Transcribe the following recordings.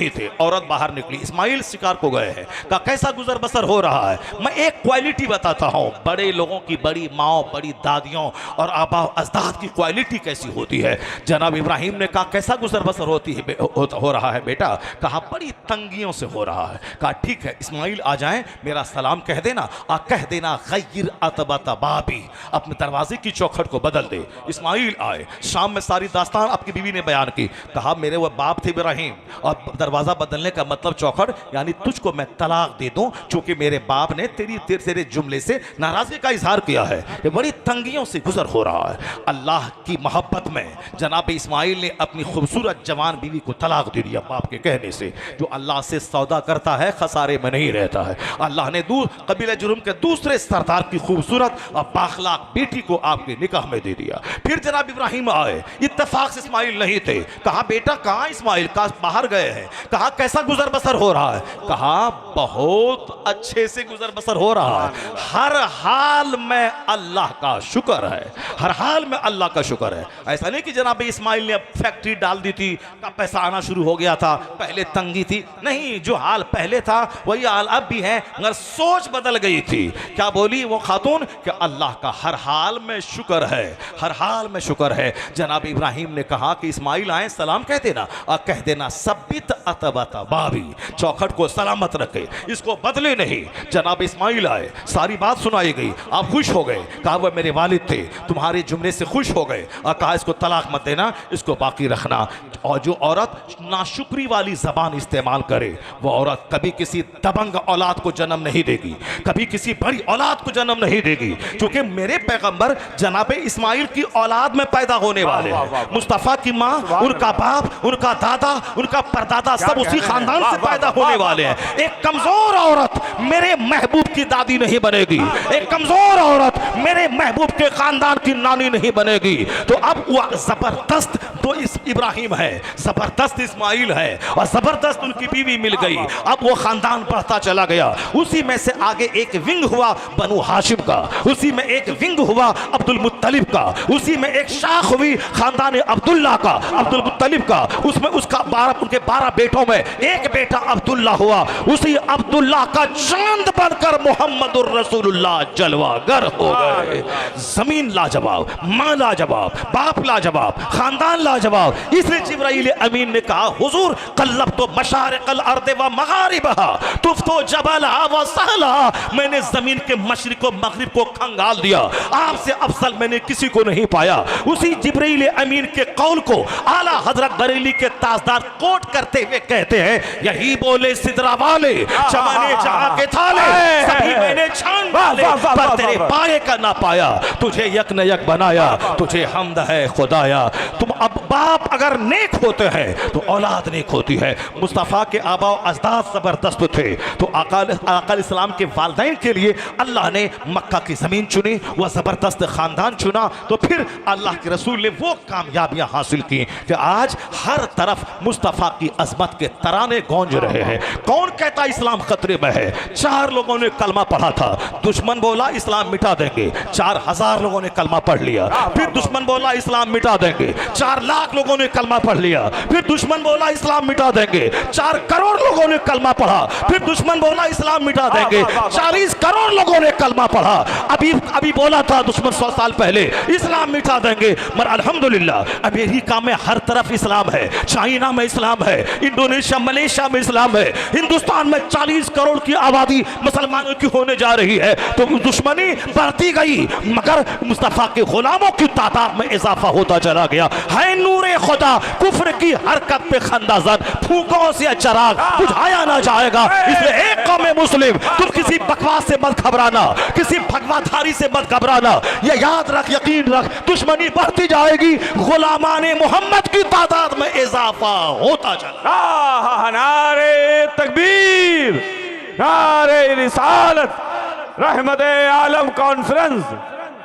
नहीं थे। औरत बाहर निकली, इस्माइल शिकार को गए हैं, कहा कैसा गुजर बसर हो रहा है। मैं एक क्वालिटी बताता हूँ, बड़े लोगों की, बड़ी माओ, बड़ी दादियों और आबा अजदाद की क्वालिटी कैसी होती है। जनाब इब्राहिम ने कहा कैसा गुजर बसर होती है हो रहा है बेटा। कहा बड़ी तंगियों से हो रहा है। कहा ठीक है इस्माइल आ जाएं, मेरा सलाम कह देना और कह देना गैर अतबता बाबी, अपने दरवाजे की चौखट को बदल दे। इस्माइल आए, शाम में सारी दास्तान आपकी बीवी ने बयान की। कहा मेरे वो बाप थे इब्राहिम, और दरवाजा बदलने का मतलब चौखट यानी तुझको मैं तलाक दे दूं, चूंकि मेरे बाप ने तेरे जुमले से नाराजगी का इजहार किया है। ये बड़ी तंगियों से गुजर हो रहा है। अल्लाह की मोहब्बत में जनाब इस्माइल ने अपनी खूबसूरत जवान बीवी को तलाक दे दिया बाप के कहने से। जो अल्लाह से सौदा करता है खसारे में नहीं रहता है। अल्लाह ने कबीले जुर्म के दूसरे सरदार की खूबसूरत और बाखलाक बेटी को आपके निकाह में दे दिया। फिर जनाब इब्राहिम आए, इत्तेफाक से इस्माइल नहीं थे। कहा बेटा कहाँ इस्माइल, कहा बाहर गए हैं। कहा कैसा गुजर बसर हो रहा है। कहा बहुत अच्छे से गुजर बसर हो रहा है, हर हाल में अल्लाह का शुक्र है, हर हाल में अल्लाह का शुक्र है। ऐसा नहीं कि जनाब इस्माइल ने फैक्ट्री डाल दी थी, का पैसा आना शुरू हो गया था, पहले तंगी थी, नहीं, जो हाल पहले था वही हाल अब भी है, मगर सोच बदल गई थी। क्या बोली वो खातून कि अल्लाह का हर हाल में शुक्र है, हर हाल में शुक्र है। जनाब इब्राहिम ने कहा कि इस्माइल आए, सलाम कह देना और कह देना सब्बित अतबता बाबी, चौखट को सलामत रखे, इसको बदले नहीं। जनाब इस्माइल आए, सारी बात सुनाई गई, आप खुश हो गए। कहा वह मेरे वालिद थे, तुम्हारे जुमले से खुश हो गए, और कहा इसको तलाक मत देना, इसको बाकी रखना। और जो औरत नाशुक्री वाली जबान इस्तेमाल करे वो औरत कभी किसी दबंग औलाद को जन्म नहीं देगी, कभी किसी बड़ी औलाद को जन्म नहीं देगी, क्योंकि मेरे पैगंबर जनाब इस्माइल की औलाद में पैदा होने वाले हैं। मुस्तफा की माँ, उनका बाप, उनका दादा, उनका परदादा सब उसी खानदान से पैदा होने वाले हैं। एक कमजोर औरत मेरे महबूब की दादी नहीं बनेगी, एक कमजोर औरत मेरे महबूब के खानदान की नानी नहीं बनेगी। तो अब वह जबरदस्त तो इस इब्राहिम है, जबरदस्त इस्माइल है, और जबरदस्त उनकी बीवी मिल गई। अब वो खानदान बढ़ता चला गया। उसी में से आगे एक विंग हुआ बनु हाशिम का, उसी में एक विंग हुआ अब्दुल मुत्तलिब का, उसी में एक शाख हुई खानदान अब्दुल्ला का, अब्दुल मुत्तलिब का। उसमें उनके 12 बेटों में एक बेटा अब्दुल्ला हुआ। उसी अब्दुल्ला का चांद बनकर मोहम्मदुर रसूलुल्लाह जलवागर हो गए। जमीन लाजवाब, मां लाजवाब, बाप लाजवाब, खानदान लाजवाब। इसलिए जिब्राइल अमीन ने कहा हुजूर कल्लब तो मशारिकल अर्द व मगारिबहा तुफ्तो जबला व सहला, मैंने जमीन के मशरिक व मगरिब को खंगाल दिया, आपसे अफसल मैंने किसी को नहीं पाया। उसी जिब्राइल अमीन के कौल को आला हजरत बरेली के ताजदार कोट करते हुए कहते हैं, यही बोले सिदरा वाले चमने जहां के थाले, सभी मैंने छान डाले पर तेरे पाए का ना पाया, तुझे यक न यक बनाया, तुझे हमद है खुदाया। तुम अब बाप अगर नेक होते हैं तो औलाद नेक होती है। मुस्तफ़ा के आबा अजदाद जबरदस्त थे, तो आका इस्लाम के वालिदैन के लिए अल्लाह ने मक्का की ज़मीन चुनी, वह ज़बरदस्त ख़ानदान चुना। तो फिर अल्लाह के रसूल ने वो कामयाबियाँ हासिल की कि आज हर तरफ मुस्तफ़ा की अजमत के तराने गूंज रहे हैं। कौन कहता इस्लाम खतरे में है? 4 लोगों ने कलमा पढ़ा था, दुश्मन बोला इस्लाम मिटा देंगे, 4000 लोगों ने कलमा पढ़ लिया। फिर दुश्मन बोला इस्लाम मिटा देंगे, 4 लाख लोगों ने कलमा पढ़ लिया। फिर दुश्मन बोला इस्लाम मिटा देंगे, 4 करोड़ लोगों ने कलमा पढ़ा। फिर दुश्मन बोला इस्लाम मिटा देंगे, 40 करोड़ लोगों ने कलमा पढ़ा। अभी बोला था दुश्मन 100 साल पहले इस्लाम मिटा देंगे, मगर अल्हम्दुलिल्लाह अमेरिका में हर तरफ इस्लाम है, चाइना में इस्लाम है, इंडोनेशिया मलेशिया में इस्लाम है, हिंदुस्तान में 40 करोड़ की आबादी मुसलमानों की होने जा रही है। तो दुश्मनी बढ़ती गई, मगर मुस्तफा के गुलामों की तादाद में इजाफा होता चला गया। है नूरे खुदा कुफ्र की हरकत पे खंदाजन, फूकों से चराग बुझाया ना जाएगा। इसलिए एक कौम मुस्लिम, तुम किसी बकवास से मत घबराना, किसी भगवाधारी से मत घबराना, ये याद रख, यकीन रख, दुश्मनी बढ़ती जाएगी, गुलामाने मोहम्मद की तादाद में इजाफा होता चला। नारे तकबीर, नारे रिसालत, रहमत आलम कॉन्फ्रेंस,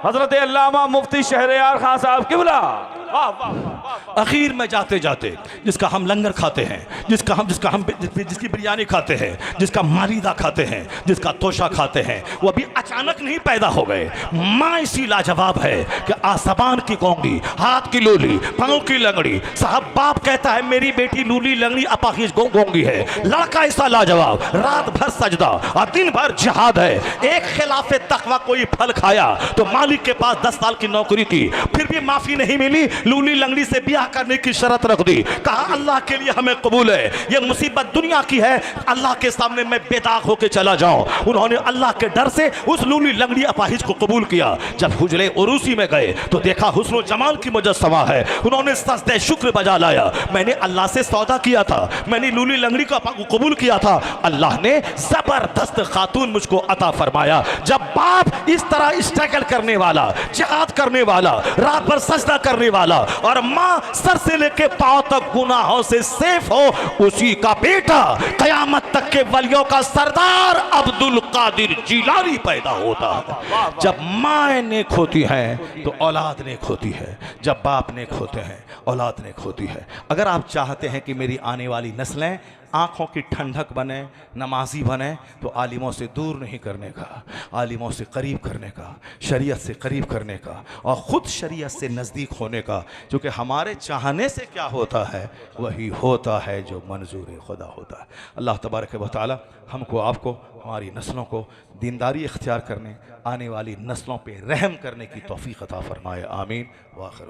हजरत अल्लामा मुफ्ती शहरयार खान साहब किबला। वाह वाह वाह। आखिर में जाते जाते जिसका हम लंगर खाते हैं, जिसकी बिरयानी खाते हैं, जिसका मारीदा खाते हैं, जिसका तोशा खाते हैं, वो अभी अचानक नहीं पैदा हो गए। माँ इसी लाजवाब है कि आसमान की गोंगी, हाथ की लूली, पाँव की लंगड़ी। साहब बाप कहता है मेरी बेटी लूली लंगड़ी अपाहिज गोंगी है। लड़का ऐसा लाजवाब, रात भर सजदा और दिन भर जिहाद है। एक खिलाफे तकवा कोई फल खाया तो मालिक के पास 10 साल की नौकरी की, फिर भी माफी नहीं मिली। लूली लंगड़ी से ब्याह करने की शर्त रख दी। कहा अल्लाह के लिए हमें कबूल है, ये मुसीबत दुनिया की है, अल्लाह के सामने मैं बेदाग होकर चला जाऊं। उन्होंने अल्लाह के डर से उस लूली लंगड़ी अपाहिज को कबूल किया। जब हुजरे उरूसी में गए तो देखा हुस्न जमाल की मुजस्समा है। उन्होंने सजदे शुक्र बजा लाया, मैंने अल्लाह से सौदा किया था, मैंने लूली लंगड़ी को कबूल किया था, अल्लाह ने जबरदस्त खातून मुझको अता फरमाया। जब बाप इस तरह स्ट्रगल करने वाला, जिहाद करने वाला, रात भर सजदा करने वाला और माँ सर से लेके पांव तक गुनाहों से सेफ हो, उसी का बेटा कयामत तक के वलियों का सरदार अब्दुल कादिर जिलानी पैदा होता है। जब माँ नेक होती है तो औलाद नेक होती है, जब बाप नेक होते हैं औलाद नेक होती है। अगर आप चाहते हैं कि मेरी आने वाली नस्लें आँखों की ठंडक बने, नमाजी बने, तो आलिमों से दूर नहीं करने का, आलिमों से करीब करने का, शरीयत से करीब करने का और ख़ुद शरीयत से नज़दीक होने का। क्योंकि हमारे चाहने से क्या होता है वही होता है जो मंजूर खुदा होता है। अल्लाह तबारक व तआला हमको आपको, हमारी नस्लों को दीनदारी इख्तियार करने, आने वाली नस्लों पे रहम करने की तौफीक अता फरमाए। आमीन व आखिर।